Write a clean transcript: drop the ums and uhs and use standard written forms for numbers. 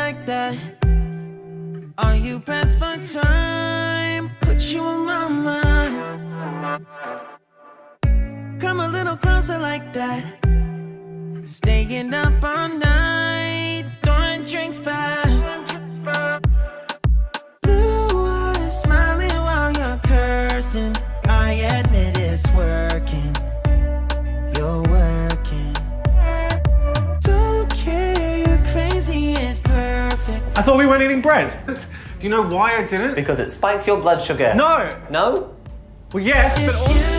like that? Are you pressed for time? Put you in my mind. Come a little closer like that. Staying up all night, throwing drinks back. Blue eyes smiling while you're cursing. I admit it's working. You're working. Don't care, you're crazy, it's perfect. I thought we weren't eating bread. Do you know why I didn't? Because it spikes your blood sugar. No. No? Well, yes, but It's also...